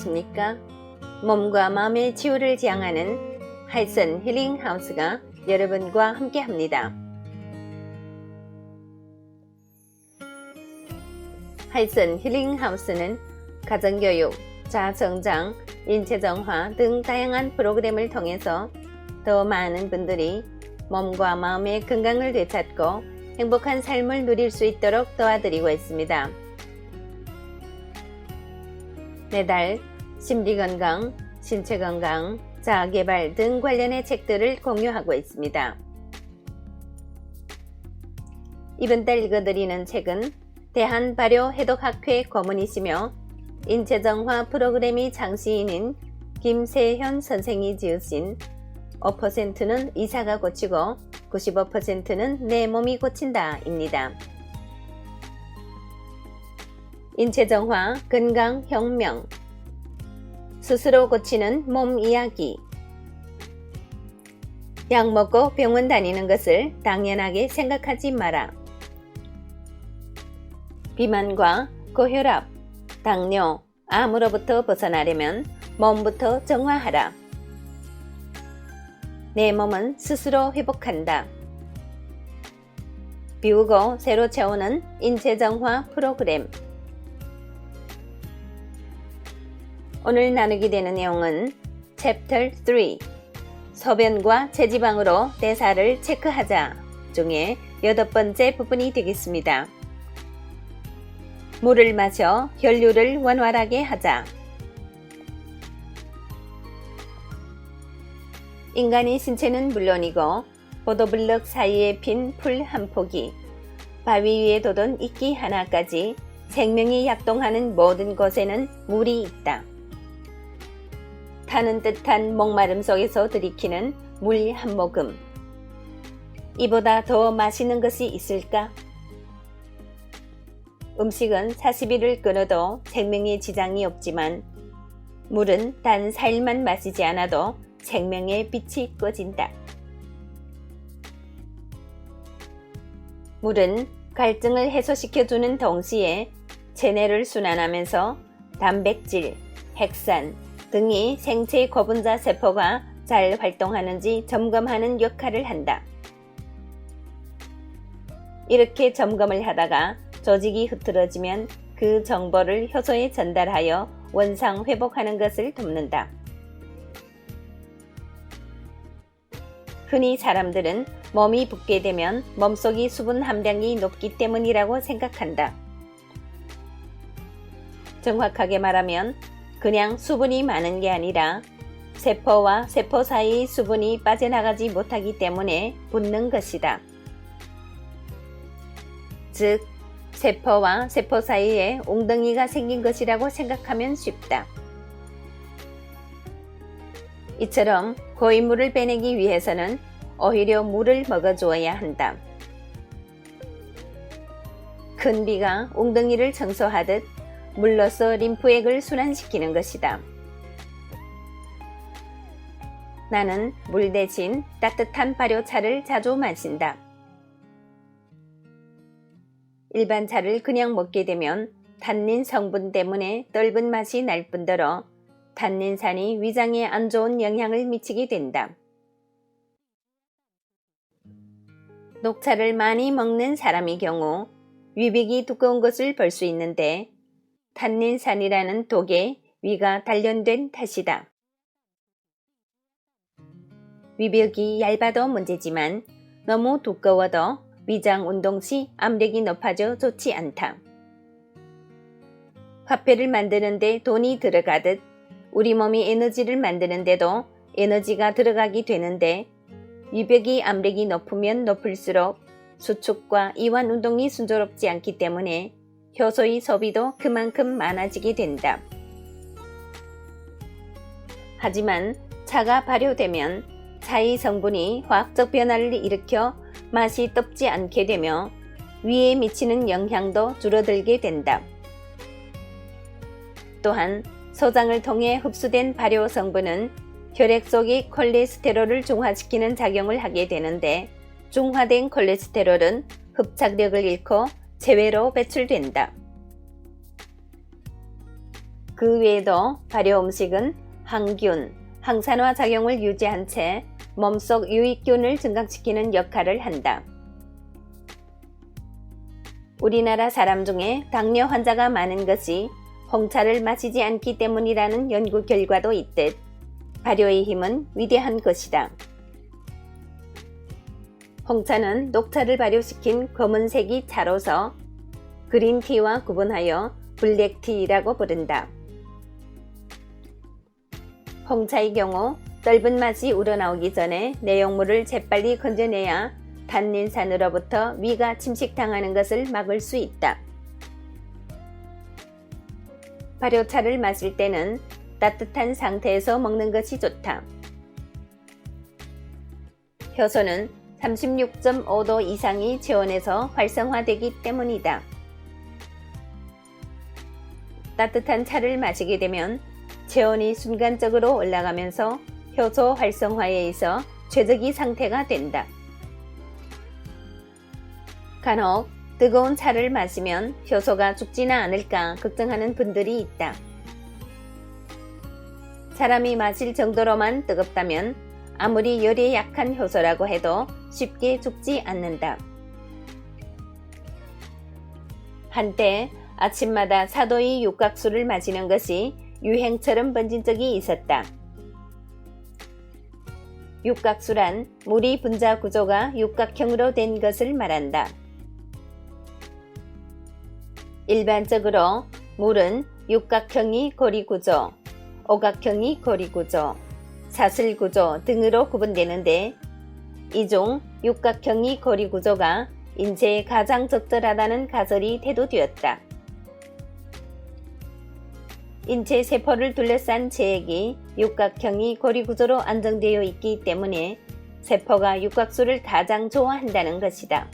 안녕하십니까? 몸과 마음의 치유를 지향하는 할슨 힐링 하우스가 여러분과 함께 합니다. 할슨 힐링 하우스는 가정교육, 자아성장, 인체정화 등 다양한 프로그램을 통해서 더 많은 분들이 몸과 마음의 건강을 되찾고 행복한 삶을 누릴 수 있도록 도와드리고 있습니다. 매달 심리건강, 신체건강, 자아개발 등 관련의 책들을 공유하고 있습니다. 이번 달 읽어드리는 책은 대한발효해독학회 고문이시며 인체정화 프로그램이 장시인인 김세현 선생이 지으신 5%는 이사가 고치고 95%는 내 몸이 고친다 입니다. 인체정화, 건강혁명, 스스로 고치는 몸 이야기. 약 먹고 병원 다니는 것을 당연하게 생각하지 마라. 비만과 고혈압, 당뇨, 암으로부터 벗어나려면 몸부터 정화하라. 내 몸은 스스로 회복한다. 비우고 새로 채우는 인체정화 프로그램. 오늘 나누게 되는 내용은 챕터 3 소변과 체지방으로 대사를 체크하자 중에 8번째 부분이 되겠습니다. 물을 마셔 혈류를 원활하게 하자. 인간의 신체는 물론이고 보도블럭 사이에 핀 풀 한 포기, 바위 위에 돋은 이끼 하나까지 생명이 약동하는 모든 곳에는 물이 있다. 타는 듯한 목마름 속에서 들이키는 물 한 모금. 이보다 더 맛있는 것이 있을까? 음식은 40일을 끊어도 생명에 지장이 없지만 물은 단 4일만 마시지 않아도 생명의 빛이 꺼진다. 물은 갈증을 해소시켜주는 동시에 체내를 순환하면서 단백질, 핵산 등이 생체 고분자 세포가 잘 활동하는지 점검하는 역할을 한다. 이렇게 점검을 하다가 조직이 흐트러지면 그 정보를 효소에 전달하여 원상 회복하는 것을 돕는다. 흔히 사람들은 몸이 붓게 되면 몸속의 수분 함량이 높기 때문이라고 생각한다. 정확하게 말하면 그냥 수분이 많은 게 아니라 세포와 세포 사이의 수분이 빠져나가지 못하기 때문에 붓는 것이다. 즉, 세포와 세포 사이에 웅덩이가 생긴 것이라고 생각하면 쉽다. 이처럼 고인물을 빼내기 위해서는 오히려 물을 먹어주어야 한다. 큰 비가 웅덩이를 청소하듯 물로써 림프액을 순환시키는 것이다. 나는 물 대신 따뜻한 발효차를 자주 마신다. 일반 차를 그냥 먹게 되면 탄닌 성분 때문에 떫은 맛이 날 뿐더러 탄닌산이 위장에 안 좋은 영향을 미치게 된다. 녹차를 많이 먹는 사람의 경우 위백이 두꺼운 것을 볼 수 있는데 탄닌산이라는 독에 위가 단련된 탓이다. 위벽이 얇아도 문제지만 너무 두꺼워도 위장 운동 시 압력이 높아져 좋지 않다. 화폐를 만드는데 돈이 들어가듯 우리 몸이 에너지를 만드는데도 에너지가 들어가게 되는데 위벽이 압력이 높으면 높을수록 수축과 이완 운동이 순조롭지 않기 때문에 효소의 소비도 그만큼 많아지게 된다. 하지만 차가 발효되면 차의 성분이 화학적 변화를 일으켜 맛이 떫지 않게 되며 위에 미치는 영향도 줄어들게 된다. 또한 소장을 통해 흡수된 발효 성분은 혈액 속의 콜레스테롤을 중화시키는 작용을 하게 되는데 중화된 콜레스테롤은 흡착력을 잃고 체외로 배출된다. 그 외에도 발효 음식은 항균, 항산화 작용을 유지한 채 몸속 유익균을 증강시키는 역할을 한다. 우리나라 사람 중에 당뇨 환자가 많은 것이 홍차를 마시지 않기 때문이라는 연구 결과도 있듯 발효의 힘은 위대한 것이다. 홍차는 녹차를 발효시킨 검은색이 차로서 그린티와 구분하여 블랙티라고 부른다. 홍차의 경우 떫은 맛이 우러나오기 전에 내용물을 재빨리 건져내야 탄닌산으로부터 위가 침식당하는 것을 막을 수 있다. 발효차를 마실 때는 따뜻한 상태에서 먹는 것이 좋다. 효소는 36.5도 이상이 체온에서 활성화되기 때문이다. 따뜻한 차를 마시게 되면 체온이 순간적으로 올라가면서 효소 활성화에 의해서 최적의 상태가 된다. 간혹 뜨거운 차를 마시면 효소가 죽지는 않을까 걱정하는 분들이 있다. 사람이 마실 정도로만 뜨겁다면 아무리 열에 약한 효소라고 해도 쉽게 죽지 않는다. 한때 아침마다 4도의 육각수를 마시는 것이 유행처럼 번진 적이 있었다. 육각수란 물이 분자 구조가 육각형으로 된 것을 말한다. 일반적으로 물은 육각형이 고리구조, 오각형이 고리구조, 사슬구조 등으로 구분되는데 이 중 육각형이 고리구조가 인체에 가장 적절하다는 가설이 대두되었다. 인체 세포를 둘러싼 체액이 육각형이 고리구조로 안정되어 있기 때문에 세포가 육각수를 가장 좋아한다는 것이다.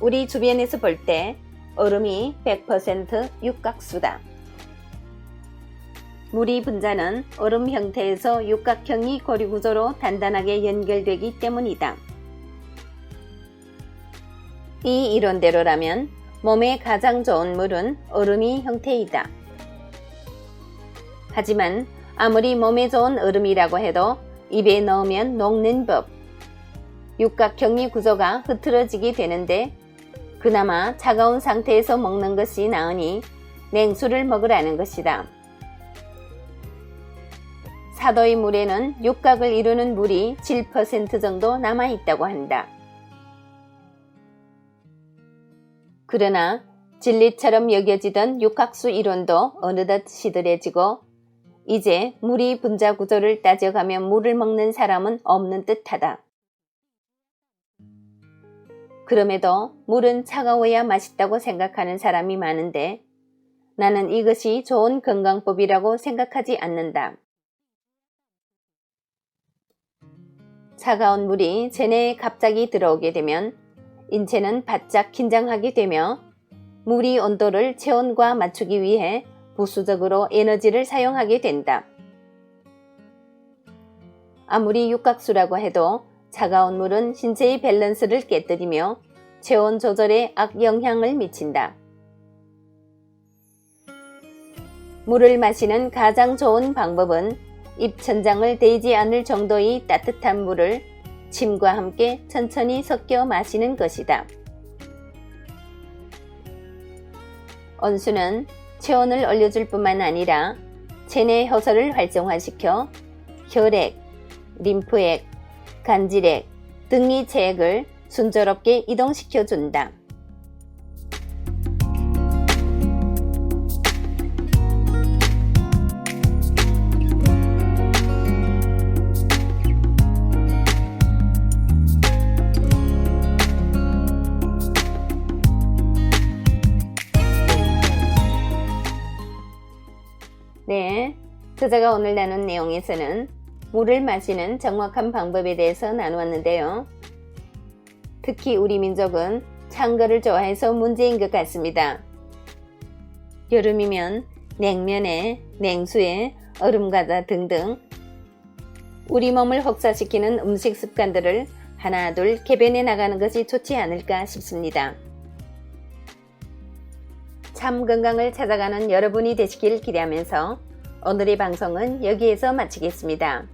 우리 주변에서 볼 때 얼음이 100% 육각수다. 물이 분자는 얼음 형태에서 육각형이 고리구조로 단단하게 연결되기 때문이다. 이 이론대로라면 몸에 가장 좋은 물은 얼음이 형태이다. 하지만 아무리 몸에 좋은 얼음이라고 해도 입에 넣으면 녹는 법, 육각형이 구조가 흐트러지게 되는데 그나마 차가운 상태에서 먹는 것이 나으니 냉수를 먹으라는 것이다. 4도의 물에는 육각을 이루는 물이 7% 정도 남아있다고 한다. 그러나 진리처럼 여겨지던 육각수 이론도 어느덧 시들해지고 이제 물이 분자 구조를 따져가며 물을 먹는 사람은 없는 듯하다. 그럼에도 물은 차가워야 맛있다고 생각하는 사람이 많은데 나는 이것이 좋은 건강법이라고 생각하지 않는다. 차가운 물이 체내에 갑자기 들어오게 되면 인체는 바짝 긴장하게 되며 물이 온도를 체온과 맞추기 위해 부수적으로 에너지를 사용하게 된다. 아무리 육각수라고 해도 차가운 물은 신체의 밸런스를 깨뜨리며 체온 조절에 악영향을 미친다. 물을 마시는 가장 좋은 방법은 입천장을 대지 않을 정도의 따뜻한 물을 침과 함께 천천히 섞여 마시는 것이다. 온수는 체온을 올려줄 뿐만 아니라 체내 효소를 활성화시켜 혈액, 림프액, 간질액 등의 체액을 순조롭게 이동시켜준다. 네, 저자가 오늘 나눈 내용에서는 물을 마시는 정확한 방법에 대해서 나누었는데요. 특히 우리 민족은 찬 거를 좋아해서 문제인 것 같습니다. 여름이면 냉면에, 냉수에, 얼음과자 등등 우리 몸을 혹사시키는 음식 습관들을 하나둘 개변해 나가는 것이 좋지 않을까 싶습니다. 참 건강을 찾아가는 여러분이 되시길 기대하면서 오늘의 방송은 여기에서 마치겠습니다.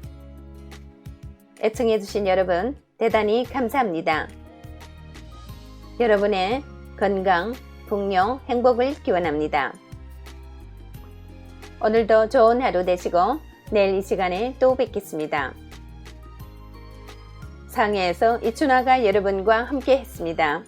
애청해주신 여러분 대단히 감사합니다. 여러분의 건강, 풍요, 행복을 기원합니다. 오늘도 좋은 하루 되시고 내일 이 시간에 또 뵙겠습니다. 상해에서 이춘화가 여러분과 함께 했습니다.